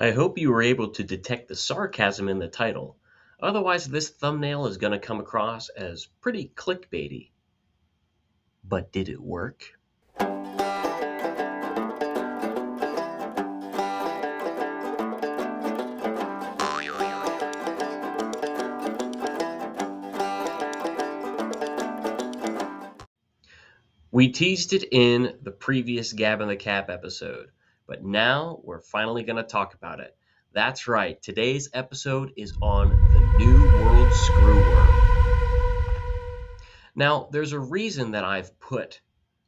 I hope you were able to detect the sarcasm in the title. Otherwise, this thumbnail is going to come across as pretty clickbaity. But did it work? We teased it in the previous Gab and the Cap episode, but now we're finally going to talk about it. That's right, today's episode is on the New World Screwworm. Now, there's a reason that I've put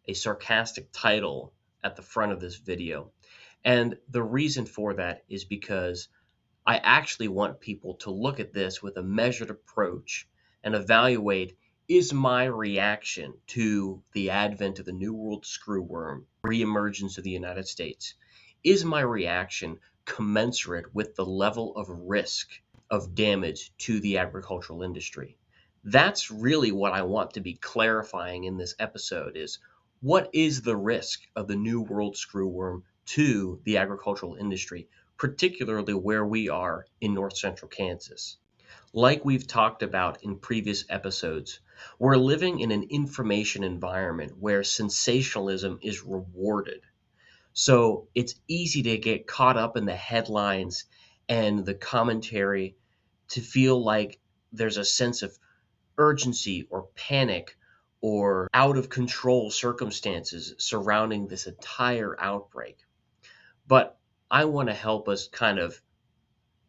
a sarcastic title at the front of this video, and the reason for that is because I actually want people to look at this with a measured approach and evaluate, is my reaction to the advent of the New World Screwworm reemergence of the United States, is my reaction commensurate with the level of risk of damage to the agricultural industry? That's really what I want to be clarifying in this episode is, what is the risk of the New World Screwworm to the agricultural industry, particularly where we are in north central Kansas? Like we've talked about in previous episodes, we're living in an information environment where sensationalism is rewarded. So it's easy to get caught up in the headlines and the commentary, to feel like there's a sense of urgency or panic or out of control circumstances surrounding this entire outbreak. But I want to help us kind of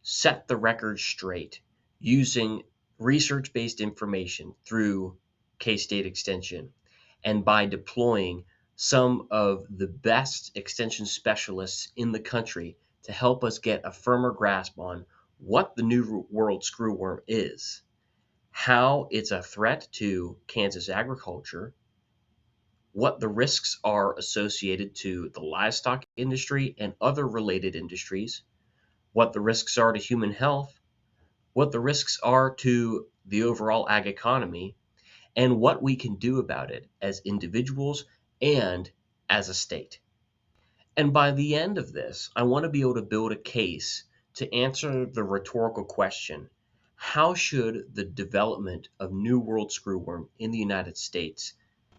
set the record straight using research-based information through K-State Extension, and by deploying some of the best extension specialists in the country to help us get a firmer grasp on what the New World Screwworm is, how it's a threat to Kansas agriculture, what the risks are associated to the livestock industry and other related industries, what the risks are to human health, what the risks are to the overall ag economy, and what we can do about it as individuals and as a state. And by the end of this, I want to be able to build a case to answer the rhetorical question, how should the development of New World Screwworm in the United States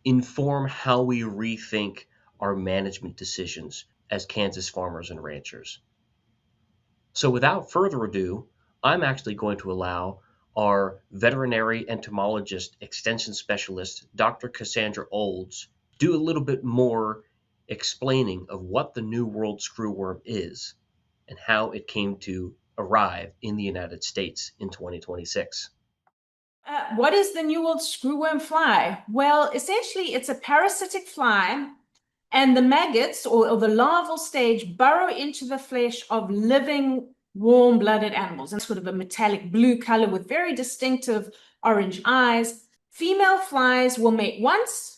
inform how we rethink our management decisions as Kansas farmers and ranchers? So without further ado, I'm actually going to allow our veterinary entomologist extension specialist, Dr. Cassandra Olds, do a little bit more explaining of what the New World Screwworm is and how it came to arrive in the United States in 2026. What is the New World Screwworm fly? Well, essentially, it's a parasitic fly, and the maggots or the larval stage burrow into the flesh of living warm-blooded animals, and sort of a metallic blue color with very distinctive orange eyes. Female flies will mate once.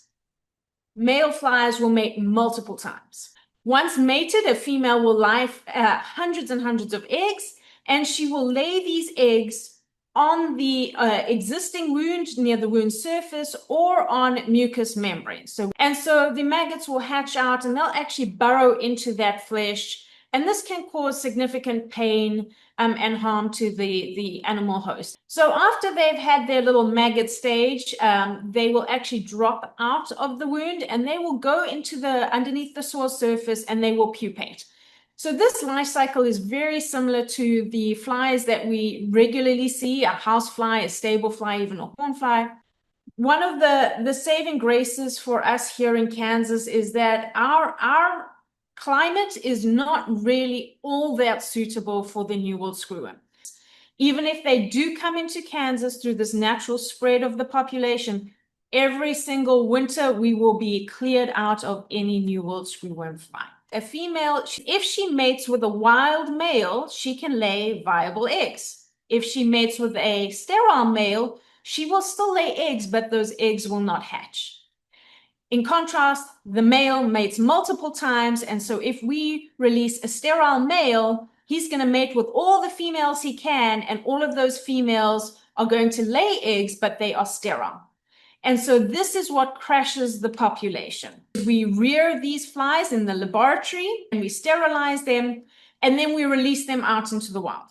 Male flies will mate multiple times. Once mated, a female will lay hundreds and hundreds of eggs, and she will lay these eggs on the existing wound near the wound surface or on mucous membranes. So the maggots will hatch out and they'll actually burrow into that flesh. And this can cause significant pain and harm to the animal host. So after they've had their little maggot stage, they will actually drop out of the wound and they will go into underneath the soil surface and they will pupate. So this life cycle is very similar to the flies that we regularly see, a house fly, a stable fly, even a horn fly. One of the saving graces for us here in Kansas is that our climate is not really all that suitable for the New World Screwworm. Even if they do come into Kansas through this natural spread of the population, every single winter we will be cleared out of any New World Screwworm fly. A female, if she mates with a wild male, she can lay viable eggs. If she mates with a sterile male, she will still lay eggs, but those eggs will not hatch. In contrast, the male mates multiple times, and so if we release a sterile male, he's going to mate with all the females he can, and all of those females are going to lay eggs, but they are sterile. And so this is what crashes the population. We rear these flies in the laboratory and we sterilize them. and then we release them out into the wild.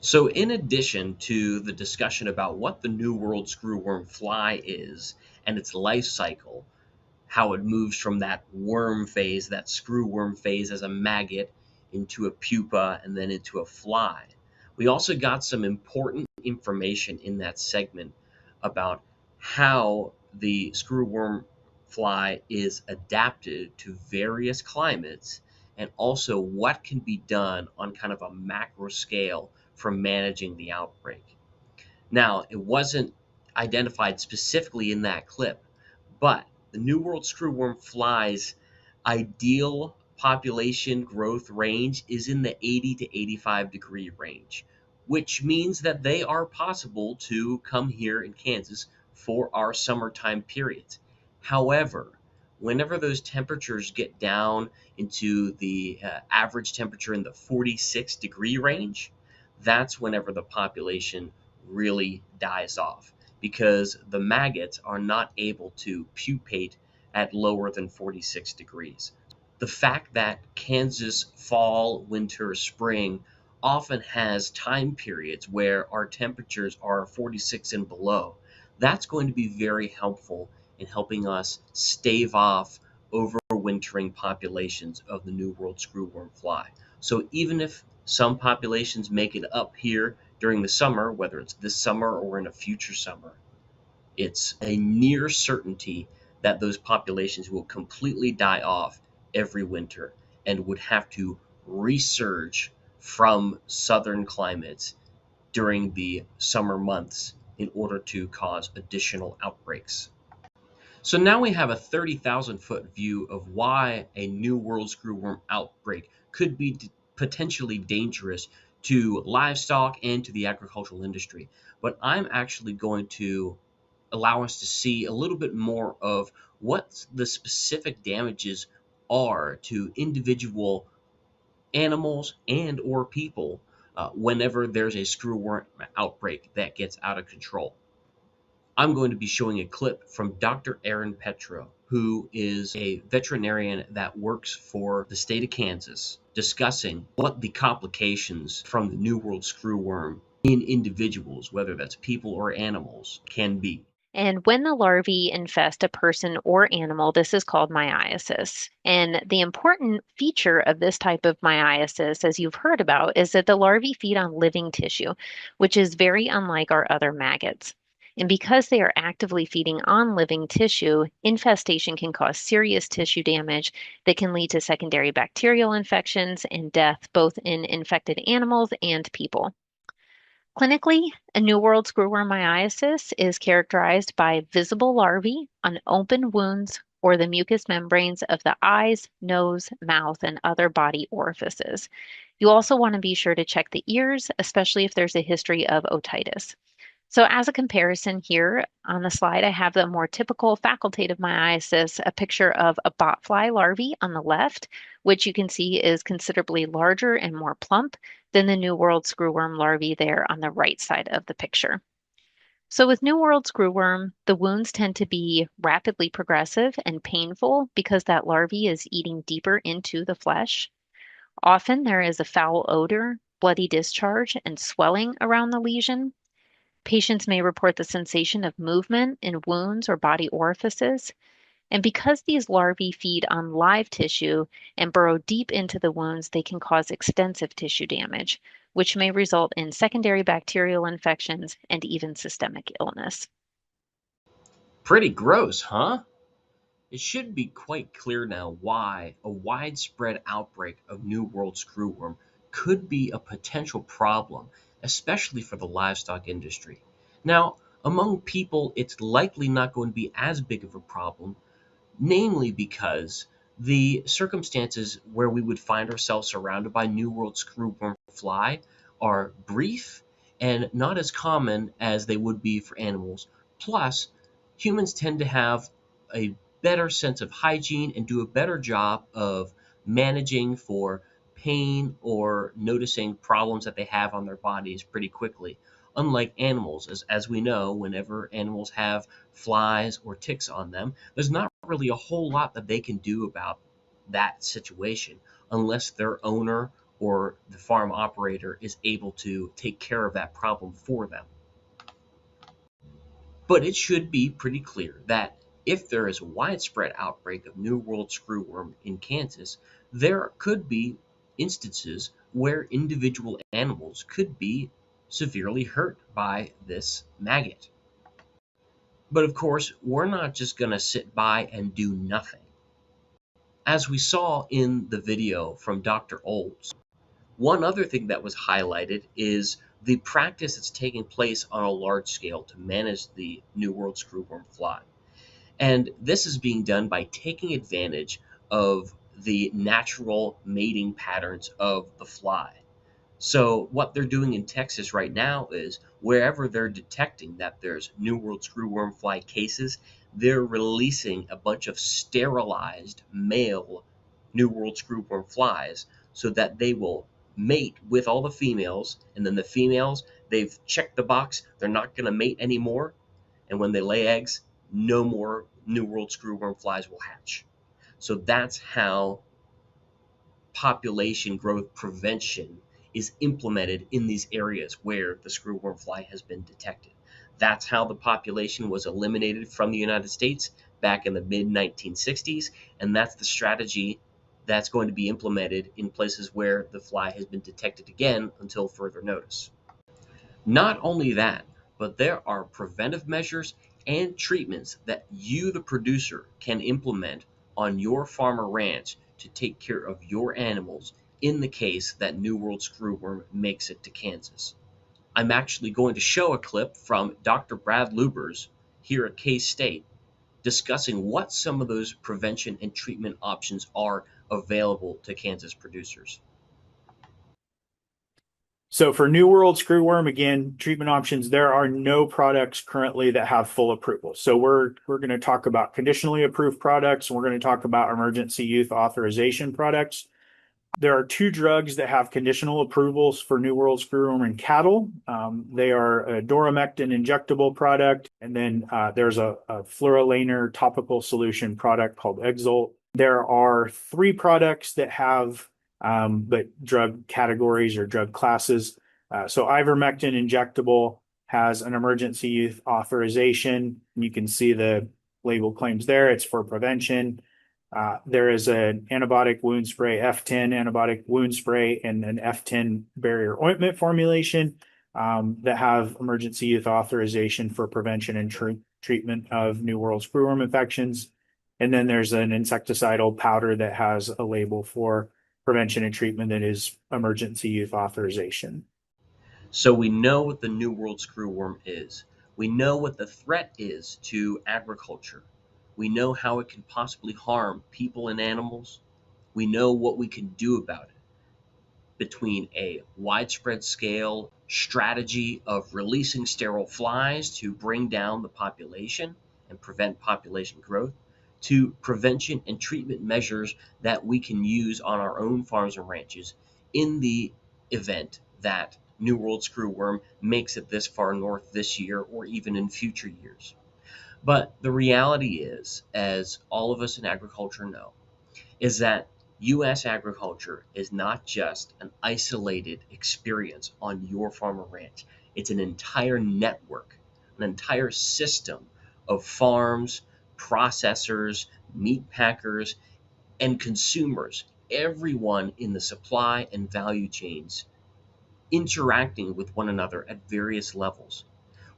So, in addition to the discussion about what the New World screwworm fly is and its life cycle, how it moves from that worm phase, that screwworm phase as a maggot, into a pupa and then into a fly, we also got some important information in that segment about how the screwworm fly is adapted to various climates and also what can be done on kind of a macro scale for managing the outbreak. Now, it wasn't identified specifically in that clip, but the New World screwworm fly's ideal population growth range is in the 80 to 85-degree range, which means that they are possible to come here in Kansas for our summertime periods. However, whenever those temperatures get down into the average temperature in the 46-degree range, that's whenever the population really dies off because the maggots are not able to pupate at lower than 46 degrees. The fact that Kansas fall, winter, spring often has time periods where our temperatures are 46 and below, that's going to be very helpful in helping us stave off overwintering populations of the New World screwworm fly. So even if some populations make it up here during the summer, whether it's this summer or in a future summer, it's a near certainty that those populations will completely die off every winter and would have to resurge from southern climates during the summer months in order to cause additional outbreaks. So now we have a 30,000-foot view of why a New World screwworm outbreak could be potentially dangerous to livestock and to the agricultural industry. But I'm actually going to allow us to see a little bit more of what the specific damages are to individual animals and or people whenever there's a screwworm outbreak that gets out of control. I'm going to be showing a clip from Dr. Aaron Petro, who is a veterinarian that works for the state of Kansas, discussing what the complications from the New World screwworm in individuals, whether that's people or animals, can be. And when the larvae infest a person or animal, this is called myiasis. And the important feature of this type of myiasis, as you've heard about, is that the larvae feed on living tissue, which is very unlike our other maggots. And because they are actively feeding on living tissue, infestation can cause serious tissue damage that can lead to secondary bacterial infections and death, both in infected animals and people. Clinically, a New World screwworm myiasis is characterized by visible larvae on open wounds or the mucous membranes of the eyes, nose, mouth, and other body orifices. You also want to be sure to check the ears, especially if there's a history of otitis. So as a comparison here on the slide, I have the more typical facultative myiasis, a picture of a botfly larvae on the left, which you can see is considerably larger and more plump than the New World screwworm larvae there on the right side of the picture. So with New World screwworm, the wounds tend to be rapidly progressive and painful because that larvae is eating deeper into the flesh. Often there is a foul odor, bloody discharge, and swelling around the lesion. Patients may report the sensation of movement in wounds or body orifices. And because these larvae feed on live tissue and burrow deep into the wounds, they can cause extensive tissue damage, which may result in secondary bacterial infections and even systemic illness. Pretty gross, huh? It should be quite clear now why a widespread outbreak of New World screwworm could be a potential problem, especially for the livestock industry. Now, among people, it's likely not going to be as big of a problem, namely because the circumstances where we would find ourselves surrounded by New World screwworm fly are brief and not as common as they would be for animals. Plus, humans tend to have a better sense of hygiene and do a better job of managing for pain or noticing problems that they have on their bodies pretty quickly. Unlike animals, as we know, whenever animals have flies or ticks on them, there's not really a whole lot that they can do about that situation unless their owner or the farm operator is able to take care of that problem for them. But it should be pretty clear that if there is a widespread outbreak of New World Screwworm in Kansas, there could be instances where individual animals could be severely hurt by this maggot. But of course, we're not just going to sit by and do nothing. As we saw in the video from Dr. Olds, one other thing that was highlighted is the practice that's taking place on a large scale to manage the New World Screwworm fly. And this is being done by taking advantage of the natural mating patterns of the fly. So what they're doing in Texas right now is wherever they're detecting that there's New World Screwworm fly cases, they're releasing a bunch of sterilized male New World Screwworm flies so that they will mate with all the females, and then the females, they've checked the box, they're not going to mate anymore, and when they lay eggs, no more New World Screwworm flies will hatch. So that's how population growth prevention is implemented in these areas where the screwworm fly has been detected. That's how the population was eliminated from the United States back in the mid 1960s, and that's the strategy that's going to be implemented in places where the fly has been detected again until further notice. Not only that, but there are preventive measures and treatments that you, the producer, can implement on your farm or ranch to take care of your animals in the case that New World Screwworm makes it to Kansas. I'm actually going to show a clip from Dr. Brad Lubers here at K-State discussing what some of those prevention and treatment options are available to Kansas producers. So for New World Screwworm, again, treatment options, there are no products currently that have full approval. So we're going to talk about conditionally approved products, and we're going to talk about emergency use authorization products. There are two drugs that have conditional approvals for New World Screwworm in cattle. They are a doramectin injectable product, and then there's a fluorolaner topical solution product called Exalt. There are three products that have but drug categories or drug classes. So ivermectin injectable has an emergency use authorization. You can see the label claims there. It's for prevention. There is an antibiotic wound spray, F10 antibiotic wound spray, and an F10 barrier ointment formulation that have emergency use authorization for prevention and treatment of New World Screwworm infections. And then there's an insecticidal powder that has a label for prevention and treatment that is emergency use authorization. So we know what the New World Screwworm is. We know what the threat is to agriculture. We know how it can possibly harm people and animals. We know what we can do about it. Between a widespread scale strategy of releasing sterile flies to bring down the population and prevent population growth, to prevention and treatment measures that we can use on our own farms and ranches in the event that New World Screwworm makes it this far north this year or even in future years. But the reality is, as all of us in agriculture know, is that U.S. agriculture is not just an isolated experience on your farm or ranch. It's an entire network, an entire system of farms, processors, meat packers, and consumers, everyone in the supply and value chains interacting with one another at various levels.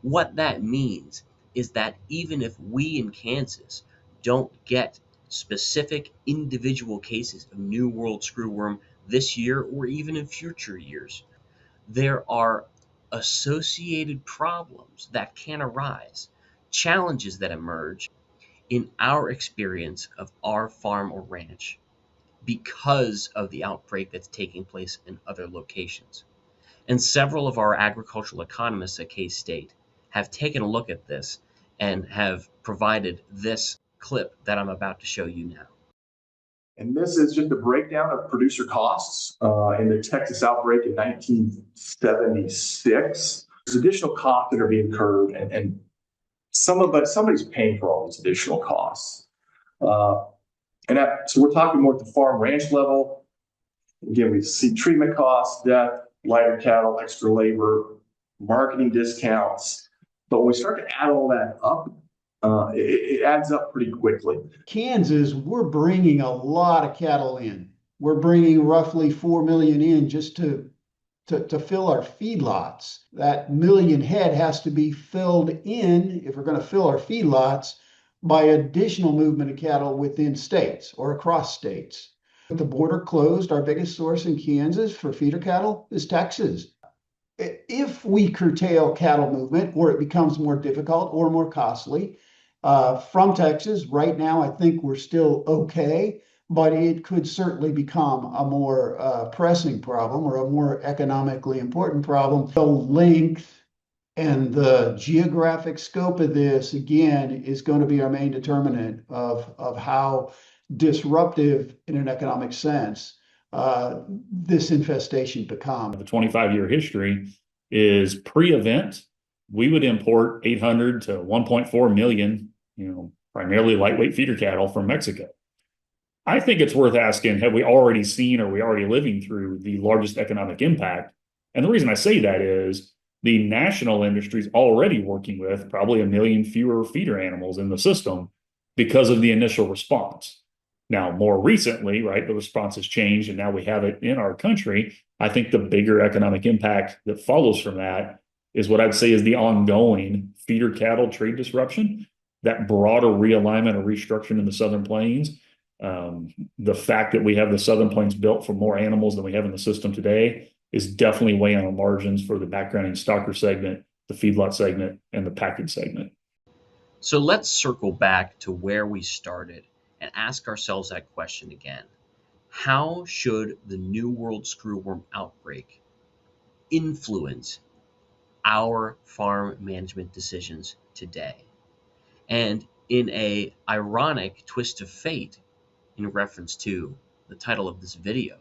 What that means is that even if we in Kansas don't get specific individual cases of New World Screwworm this year or even in future years, there are associated problems that can arise, challenges that emerge in our experience of our farm or ranch because of the outbreak that's taking place in other locations. And several of our agricultural economists at K-State have taken a look at this and have provided this clip that I'm about to show you now. And this is just a breakdown of producer costs in the Texas outbreak in 1976. There's additional costs that are being incurred, and somebody's paying for all these additional costs. So we're talking more at the farm ranch level. Again, we see treatment costs, death, lighter cattle, extra labor, marketing discounts. But when we start to add all that up, it adds up pretty quickly. Kansas, we're bringing a lot of cattle in. We're bringing roughly 4 million in just to fill our feedlots. That million head has to be filled in, if we're going to fill our feedlots, by additional movement of cattle within states or across states. With the border closed, our biggest source in Kansas for feeder cattle is Texas. If we curtail cattle movement, or it becomes more difficult or more costly from Texas, right now I think we're still okay, but it could certainly become a more pressing problem or a more economically important problem. The length and the geographic scope of this, again, is going to be our main determinant of how disruptive in an economic sense this infestation becomes. The 25-year history is pre-event. We would import 800 to 1.4 million, primarily lightweight feeder cattle from Mexico. I think it's worth asking, have we already seen, or are we already living through the largest economic impact? And the reason I say that is the national industry is already working with probably 1 million fewer feeder animals in the system because of the initial response. Now, more recently, right, the response has changed and now we have it in our country. I think the bigger economic impact that follows from that is what I'd say is the ongoing feeder cattle trade disruption, that broader realignment or restructuring in the Southern Plains. The fact that we have the Southern Plains built for more animals than we have in the system today is definitely weighing on margins for the backgrounding stocker segment, the feedlot segment, and the package segment. So let's circle back to where we started and ask ourselves that question again. How should the New World Screwworm outbreak influence our farm management decisions today? And in a ironic twist of fate, in reference to the title of this video,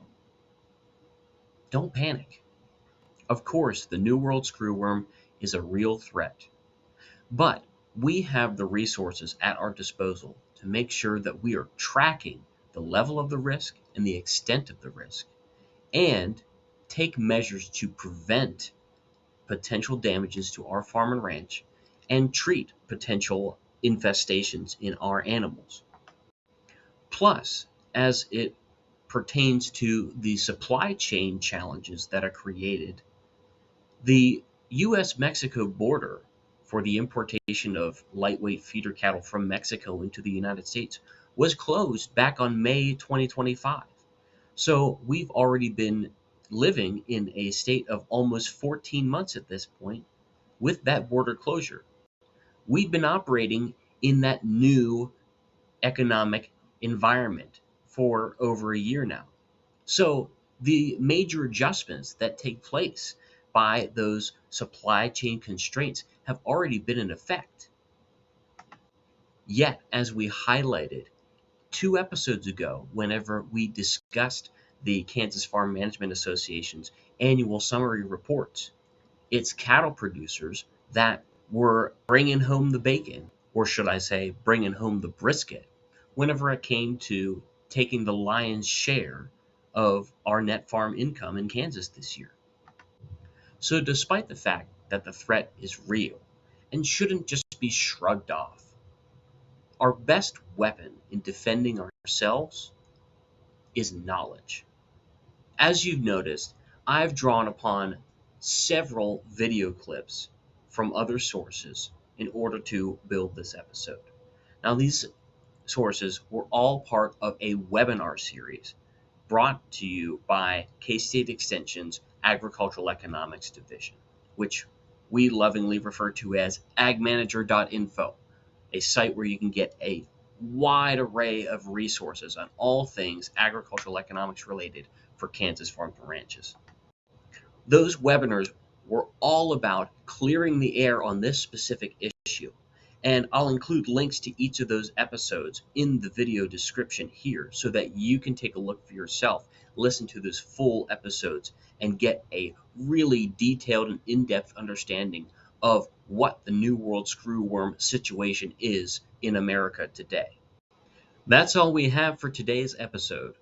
don't panic. Of course, the New World Screwworm is a real threat, but we have the resources at our disposal to make sure that we are tracking the level of the risk and the extent of the risk, and take measures to prevent potential damages to our farm and ranch and treat potential infestations in our animals. Plus, as it pertains to the supply chain challenges that are created, the U.S.-Mexico border for the importation of lightweight feeder cattle from Mexico into the United States was closed back on May 2025. So we've already been living in a state of almost 14 months at this point with that border closure. We've been operating in that new economic environment for over a year now. So the major adjustments that take place by those supply chain constraints have already been in effect. Yet, as we highlighted 2 episodes ago, whenever we discussed the Kansas Farm Management Association's annual summary reports, it's cattle producers that were bringing home the bacon, or should I say, bringing home the brisket, whenever it came to taking the lion's share of our net farm income in Kansas this year. So despite the fact that the threat is real and shouldn't just be shrugged off, our best weapon in defending ourselves is knowledge. As you've noticed, I've drawn upon several video clips from other sources in order to build this episode. Now, these sources were all part of a webinar series brought to you by K-State Extension's Agricultural Economics Division, which we lovingly refer to as agmanager.info, a site where you can get a wide array of resources on all things agricultural economics related for Kansas farms and ranches. Those webinars were all about clearing the air on this specific issue, and I'll include links to each of those episodes in the video description here so that you can take a look for yourself, listen to those full episodes, and get a really detailed and in-depth understanding of what the New World Screwworm situation is in America today. That's all we have for today's episode.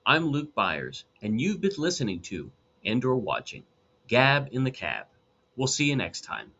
I'm Luke Byers, and you've been listening to and or watching Gab in the Cab. We'll see you next time.